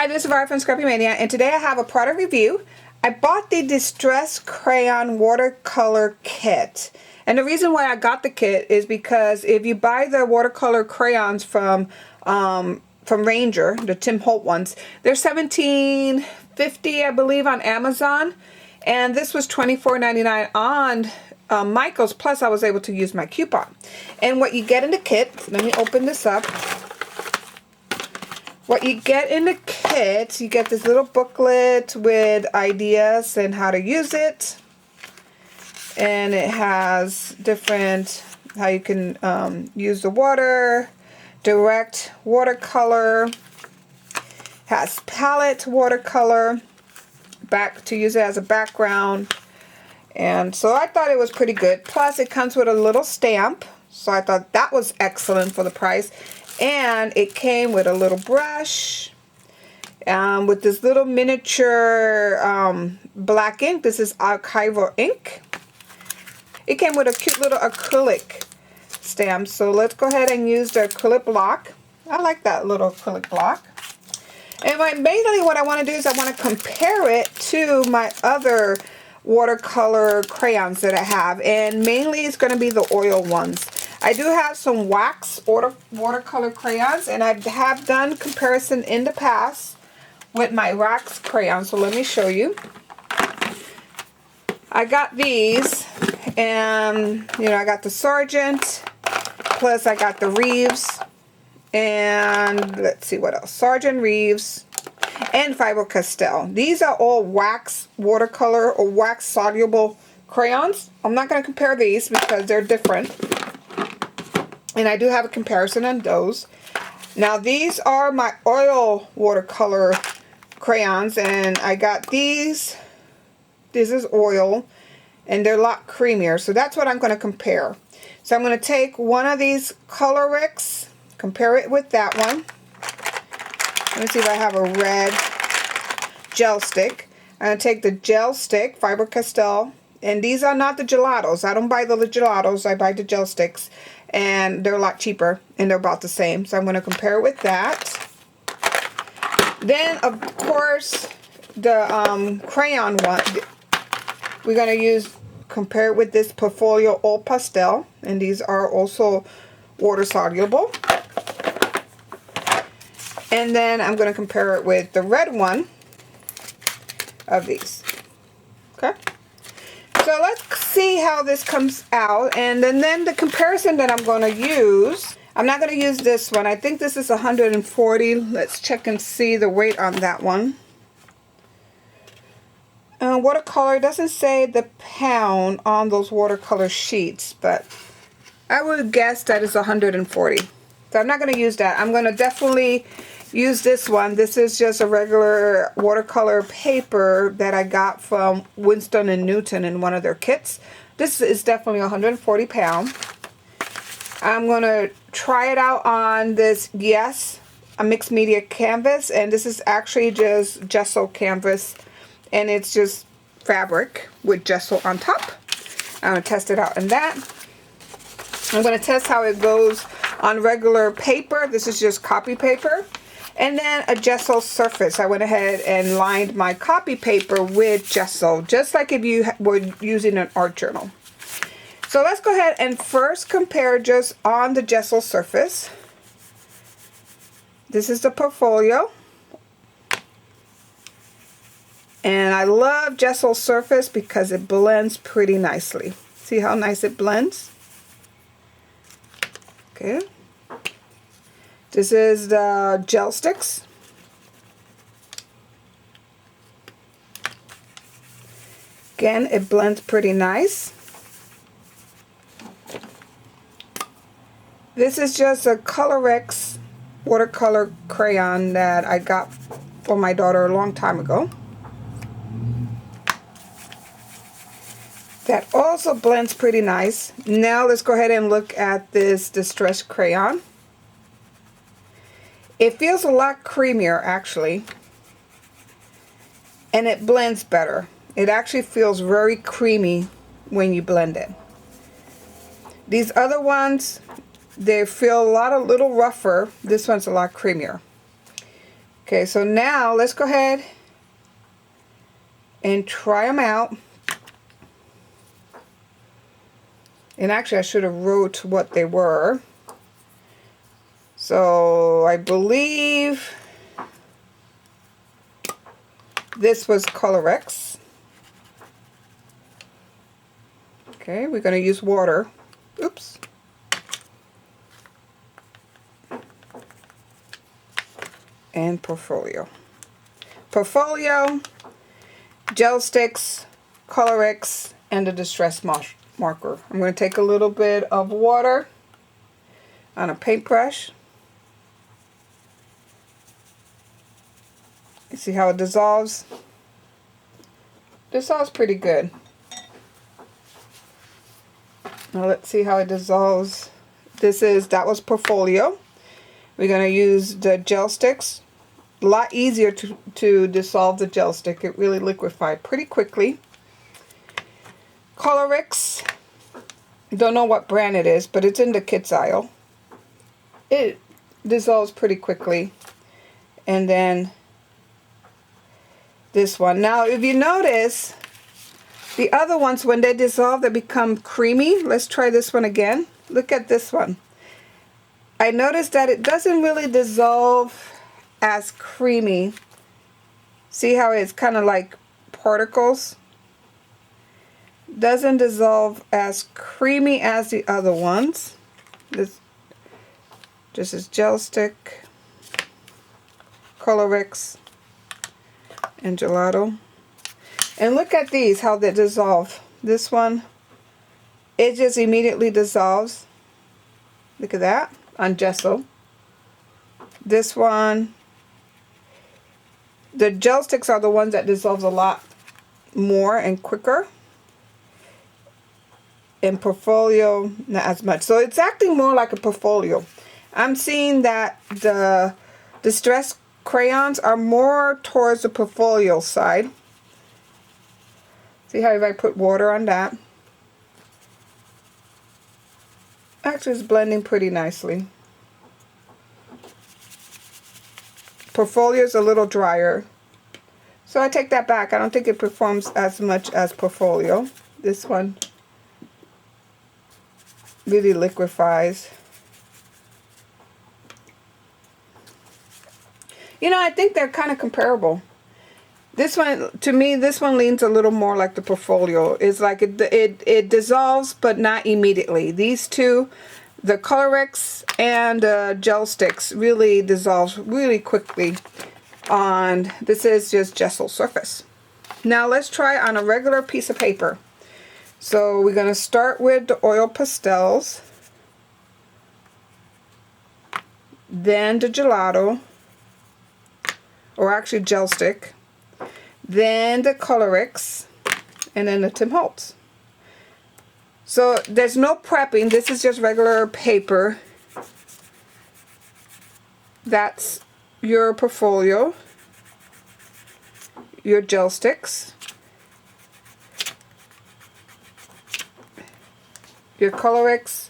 Hi, this is Vara from Scrappy Mania, and today I have a product review. I bought the Distress Crayon watercolor kit. And the reason why I got the kit is because if you buy the watercolor crayons from Ranger, the Tim Holt ones, they're $17.50, I believe, on Amazon. And this was $24.99 on Michael's, plus I was able to use my coupon. And what you get in the kit, let me open this up. What you get in the kit, you get this little booklet with ideas and how to use it. And it has different, how you can use the water, direct watercolor, has palette watercolor, back to use it as a background. And so I thought it was pretty good. Plus it comes with a little stamp. So I thought that was excellent for the price. And it came with a little brush, with this little miniature black ink. This is archival ink. It came with a cute little acrylic stamp. So let's go ahead and use the acrylic block. I like that little acrylic block. And basically what I want to do is I want to compare it to my other watercolor crayons that I have. And mainly it's going to be the oil ones. I do have some wax watercolor crayons, and I have done comparison in the past with my wax crayons. So let me show you. I got these, and I got the Sargent, plus I got the Reeves, and let's see what else. Sargent, Reeves, and Faber-Castell. These are all wax watercolor or wax soluble crayons. I'm not going to compare these because they're different. And I do have a comparison on those. Now these are my oil watercolor crayons, and I got these. This is oil, and they're a lot creamier. So that's what I'm going to compare. So I'm going to take one of these Colorix, compare it with that one. Let me see if I have a red gel stick. I'm going to take the gel stick, Faber-Castell. And these are not the gelatos. I don't buy the gelatos. I buy the gel sticks. And they're a lot cheaper. And they're about the same. So I'm going to compare it with that. Then, of course, the crayon one. We're going to compare it with this Portfolio All Pastel. And these are also water soluble. And then I'm going to compare it with the red one of these. Okay. So let's see how this comes out, and then the comparison that I'm going to use, I'm not going to use this one. I think this is 140. Let's check and see the weight on that one. Watercolor doesn't say the pound on those watercolor sheets, but I would guess that is 140. So I'm not going to use that. I'm going to definitely use this one. This is just a regular watercolor paper that I got from Winston & Newton in one of their kits. This is definitely 140 pound. I'm going to try it out on this, yes, a mixed media canvas. And this is actually just gesso canvas. And it's just fabric with gesso on top. I'm going to test it out in that. I'm going to test how it goes on regular paper. This is just copy paper. And then a gesso surface. I went ahead and lined my copy paper with gesso, just like if you were using an art journal. So let's go ahead and first compare just on the gesso surface. This is the Portfolio. And I love gesso surface because it blends pretty nicely. See how nice it blends? Okay. This is the gel sticks. Again, it blends pretty nice. This is just a Colorix watercolor crayon that I got for my daughter a long time ago. That also blends pretty nice. Now let's go ahead and look at this Distress Crayon. It feels a lot creamier, actually, and it blends better. It actually feels very creamy when you blend it. These other ones, they feel a little rougher. This one's a lot creamier. Okay, so now let's go ahead and try them out. And actually I should have wrote what they were. So I believe this was Colorex. Okay, we're going to use water. Oops. And Portfolio. Portfolio, gel sticks, Colorex, and the distress marker. I'm going to take a little bit of water on a paintbrush. You see how it dissolves? Dissolves pretty good. Now let's see how it dissolves. That was Portfolio. We're going to use the gel sticks. A lot easier to dissolve the gel stick. It really liquefied pretty quickly. Colorex. Don't know what brand it is, but it's in the kits aisle. It dissolves pretty quickly. And then this one. Now if you notice, the other ones, when they dissolve, they become creamy. Let's try this one again. Look at this one. I noticed that it doesn't really dissolve as creamy. See how it's kind of like particles? Doesn't dissolve as creamy as the other ones. This is gel stick, Colorex, and gelato. And look at these, how they dissolve. This one, it just immediately dissolves. Look at that, on gesso. This one, the gel sticks are the ones that dissolves a lot more and quicker. In Portfolio, not as much. So it's acting more like a Portfolio. I'm seeing that the distress crayons are more towards the Portfolio side. See how if I put water on that? Actually, it's blending pretty nicely. Portfolio is a little drier. So I take that back. I don't think it performs as much as Portfolio. This one really liquefies. You know, I think they're kind of comparable. This one, to me, this one leans a little more like the Portfolio. It's like it dissolves, but not immediately. These two, the Colorex and gel sticks, really dissolves really quickly on, this is just gesso surface. Now let's try on a regular piece of paper. So we're going to start with the oil pastels, then the gelato, or actually gel stick, then the Colorex, and then the Tim Holtz. So there's no prepping. This is just regular paper. That's your Portfolio, your gel sticks, your Colorex,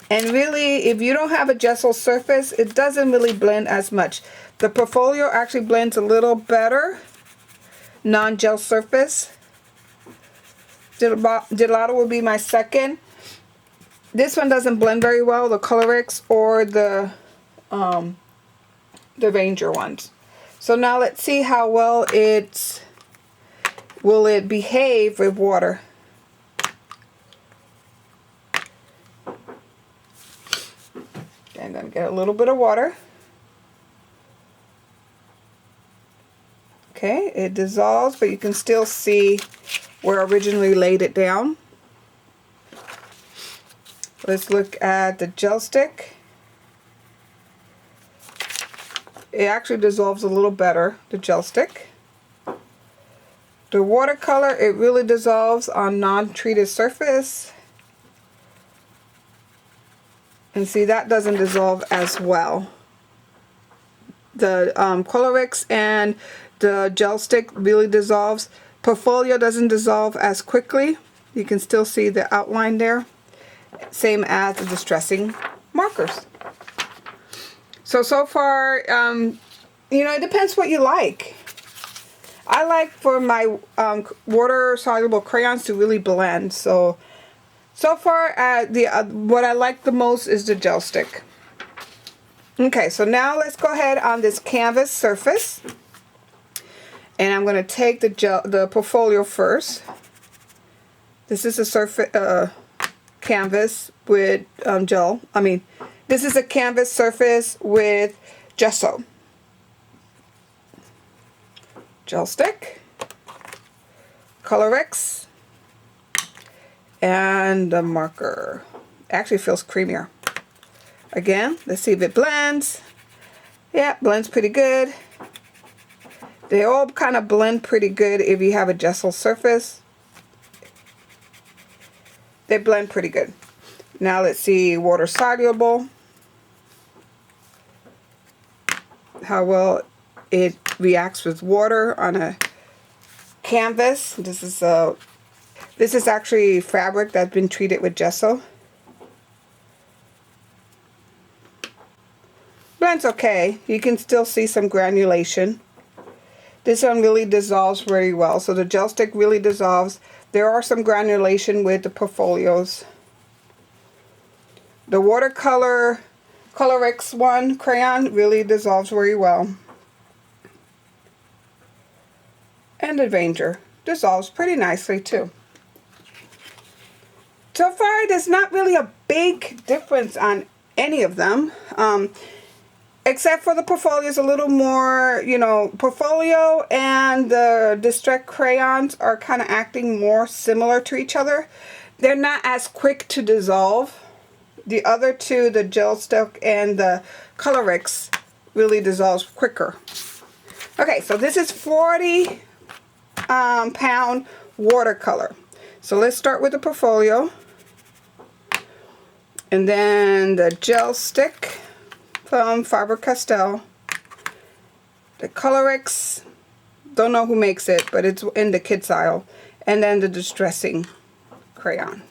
and really, if you don't have a gesso surface, it doesn't really blend as much. The Portfolio actually blends a little better, non-gel surface. Gelato will be my second. This one doesn't blend very well, the Colorex or the Ranger ones. So now let's see how well will it behave with water. Okay, I'm going to get a little bit of water. Okay, it dissolves, but you can still see where I originally laid it down. Let's look at the gel stick. It actually dissolves a little better, the gel stick. The watercolor, it really dissolves on non-treated surface. And see, that doesn't dissolve as well. The Colorex and the gel stick really dissolves. Portfolio doesn't dissolve as quickly. You can still see the outline there. Same as the distressing markers. So far, you know, it depends what you like. I like for my water-soluble crayons to really blend. So far, what I like the most is the gel stick. Okay, so now let's go ahead on this canvas surface. And I'm going to take the portfolio first. This is a surface canvas with gel. I mean, this is a canvas surface with gesso. Gel stick, Colorex, and the marker. Actually feels creamier. Again, let's see if it blends. Yeah, blends pretty good. They all kind of blend pretty good if you have a gesso surface. They blend pretty good. Now let's see water soluble. How well it reacts with water on a canvas. This is actually fabric that's been treated with gesso. Blends okay. You can still see some granulation. This one really dissolves very well. So the gel stick really dissolves. There are some granulation with the portfolios. The watercolor Colorex one crayon really dissolves very well. And the Ranger dissolves pretty nicely too. So far, there's not really a big difference on any of them. Except for the portfolio is a little more, you know, portfolio and the Distress crayons are kind of acting more similar to each other. They're not as quick to dissolve. The other two, the gel stick and the Colorex, really dissolves quicker. Okay, so this is 40 pound watercolor. So let's start with the portfolio. And then the gel stick from Faber-Castell. The Colorex, don't know who makes it, but it's in the kids aisle. And then the Distressing crayon.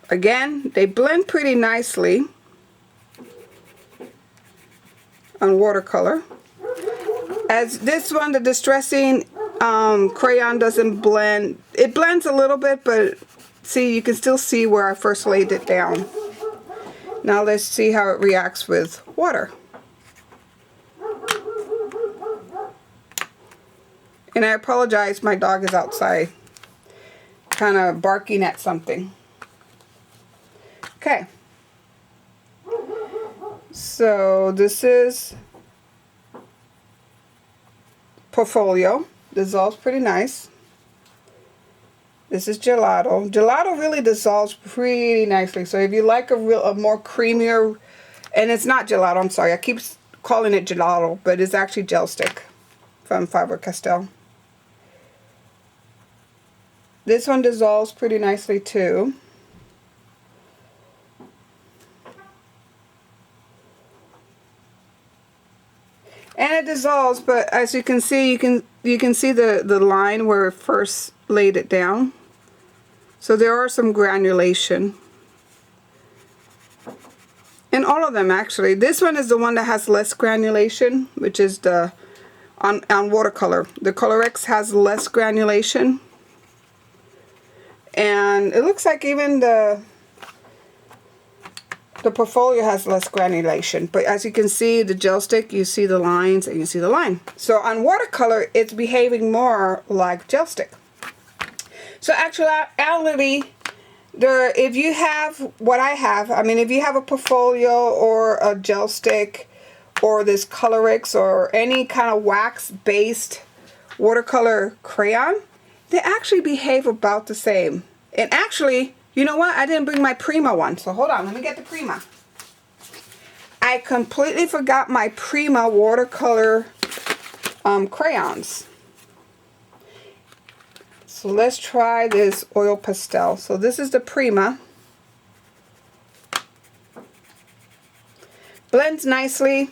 Again, they blend pretty nicely on watercolor. As this one, the Distressing crayon doesn't blend. It blends a little bit, but see, you can still see where I first laid it down. Now let's see how it reacts with water. And I apologize, my dog is outside kind of barking at something. Okay. So this is portfolio. Dissolves pretty nice. This is gelato. Gelato really dissolves pretty nicely. So if you like a more creamier, and it's not gelato, I'm sorry, I keep calling it gelato, but it's actually gel stick from Faber-Castell. This one dissolves pretty nicely too. And it dissolves, but as you can see, you can see the line where it first laid it down. So there are some granulation. In all of them actually. This one is the one that has less granulation, which is the on watercolor. The Colorex has less granulation. And it looks like even the portfolio has less granulation. But as you can see, the gel stick, you see the lines and you see the line. So on watercolor, it's behaving more like gel stick. So actually, if you have what I have, I mean, if you have a portfolio or a gel stick or this Colorex or any kind of wax-based watercolor crayon, they actually behave about the same. And actually, you know what? I didn't bring my Prima one, so hold on. Let me get the Prima. I completely forgot my Prima watercolor crayons. So let's try this oil pastel. So this is the Prima. Blends nicely.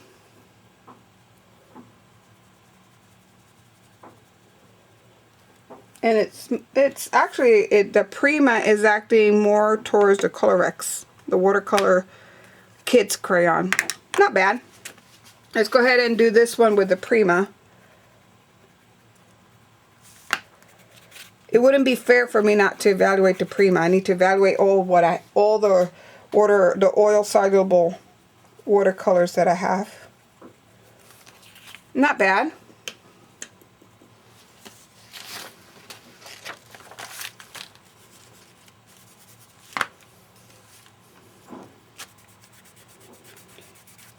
And it's actually, the Prima is acting more towards the Colorex, the watercolor kids crayon. Not bad. Let's go ahead and do this one with the Prima. It wouldn't be fair for me not to evaluate the Prima. I need to evaluate all the oil soluble watercolors that I have. Not bad.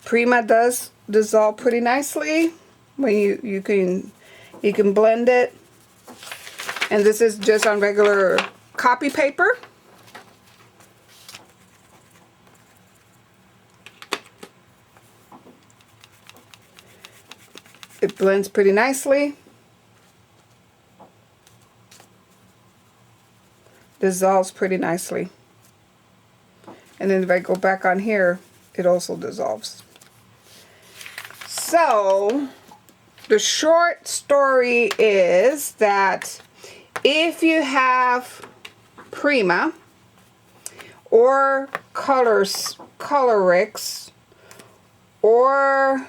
Prima does dissolve pretty nicely when you can blend it. And this is just on regular copy paper. It blends pretty nicely. Dissolves pretty nicely. And then if I go back on here, it also dissolves. So the short story is that if you have Prima or Colorix or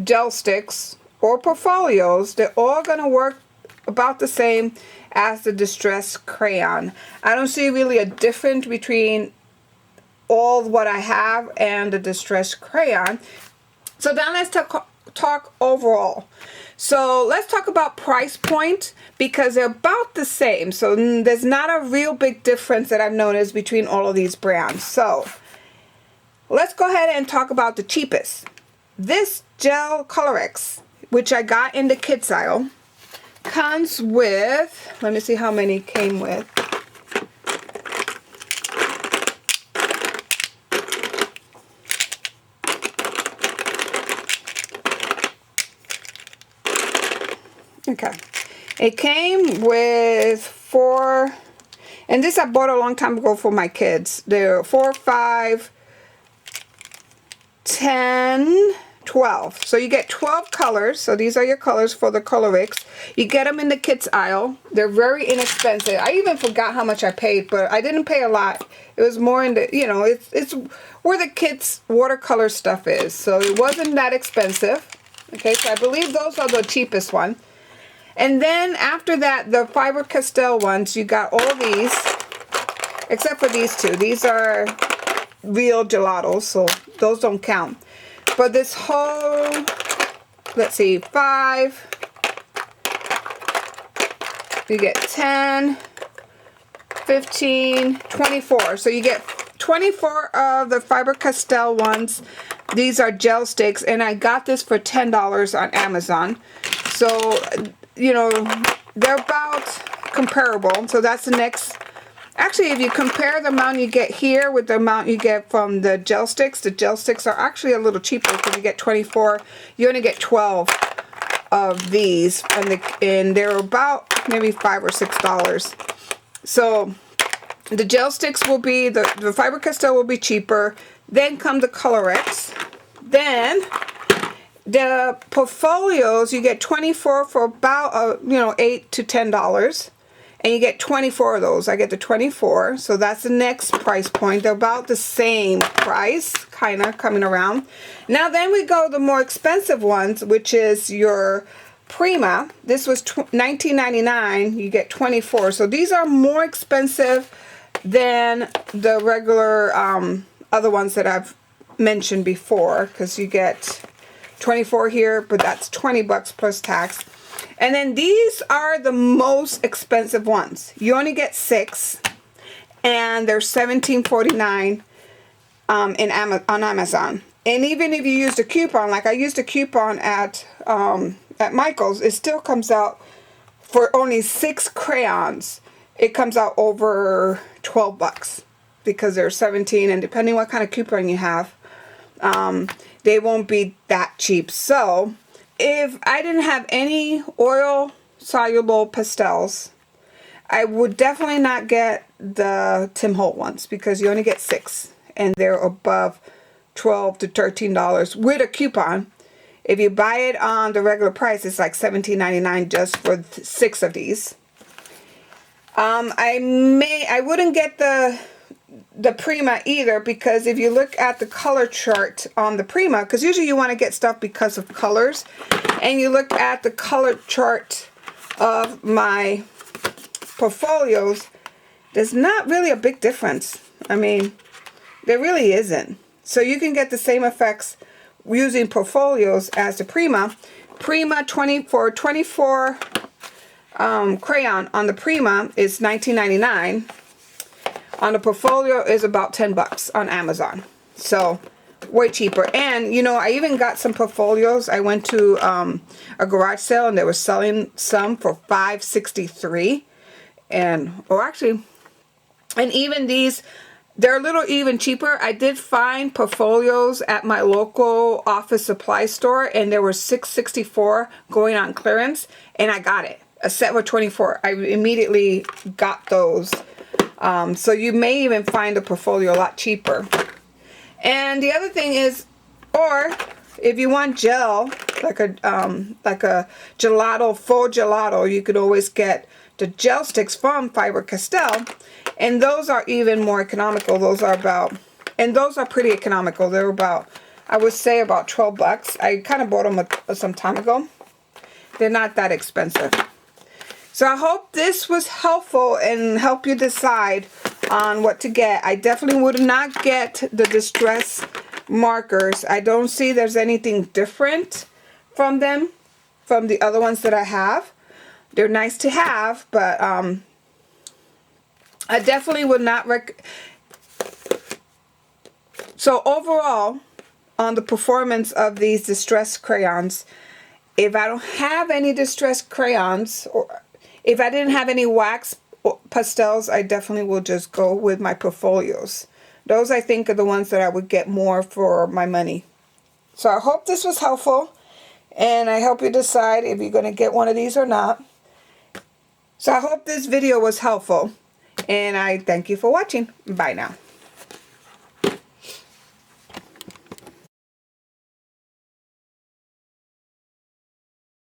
gel sticks or portfolios, they're all going to work about the same as the Distress Crayon. I don't see really a difference between all what I have and the Distress Crayon. So now let's talk overall. So let's talk about price point, because they're about the same. So there's not a real big difference that I've noticed between all of these brands. So let's go ahead and talk about the cheapest. This gel Colorix, which I got in the kids aisle, comes with, let me see how many came with. Okay, it came with 4, and this I bought a long time ago for my kids. They're 4, 5, 10, 12. So you get 12 colors. So these are your colors for the Colorix. You get them in the kids aisle. They're very inexpensive. I even forgot how much I paid, but I didn't pay a lot. It was more in the, you know, it's where the kids watercolor stuff is. So it wasn't that expensive. Okay, so I believe those are the cheapest one. And then after that, the Faber-Castell ones, you got all these, except for these two. These are real gelatos, so those don't count. But this whole, let's see, 5, you get 10, 15, 24. So you get 24 of the Faber-Castell ones. These are gel sticks, and I got this for $10 on Amazon. So, you know, they're about comparable. So that's the next. Actually, if you compare the amount you get here with the amount you get from the gel sticks are actually a little cheaper, because you get 24. You only get 12 of these, and they're about maybe $5 or $6. So the gel sticks will be, the Faber-Castell will be cheaper. Then come the Colorix. Then the portfolios, you get 24 for about $8 to $10, and you get 24 of those. I get the 24, so that's the next price point. They're about the same price, kind of coming around. Now then we go the more expensive ones, which is your Prima. This was $19.99. You get 24. So these are more expensive than the regular other ones that I've mentioned before, because you get 24 here, but that's $20 plus tax. And then these are the most expensive ones. You only get 6, and they're $17.49 on Amazon. And even if you use the coupon, like I used a coupon at Michael's, it still comes out for only 6 crayons. It comes out over $12 because they're 17, and depending what kind of coupon you have, they won't be that cheap. So if I didn't have any oil soluble pastels, I would definitely not get the Tim Holt ones, because you only get 6, and they're above $12 to $13 with a coupon. If you buy it on the regular price, it's like $17.99 just for 6 of these. I wouldn't get the the Prima either, because if you look at the color chart on the Prima, because usually you want to get stuff because of colors, and you look at the color chart of my portfolios, there's not really a big difference. I mean, there really isn't. So you can get the same effects using portfolios as the Prima. Prima 24 crayon on the Prima is $19.99. On the portfolio is about 10 bucks on Amazon. So way cheaper. And you know, I even got some portfolios. I went to a garage sale and they were selling some for $5.63. And or actually, and even these, they're a little even cheaper. I did find portfolios at my local office supply store, and there were $6.64 going on clearance, and I got it. A set with 24. I immediately got those. So you may even find a portfolio a lot cheaper. And the other thing is, or if you want gel, like a gelato, full gelato, you could always get the gel sticks from Faber-Castell, and those are even more economical. Those are about, and those are pretty economical. They're about, I would say about 12 bucks. I kind of bought them some time ago. They're not that expensive. So I hope this was helpful and help you decide on what to get. I definitely would not get the distress markers. I don't see there's anything different from them, from the other ones that I have. They're nice to have, but I definitely would not So overall, on the performance of these distress crayons, if I don't have any distress crayons, or if I didn't have any wax pastels, I definitely will just go with my portfolios. Those, I think, are the ones that I would get more for my money. So I hope this was helpful, and I help you decide if you're going to get one of these or not. So I hope this video was helpful, and I thank you for watching. Bye now.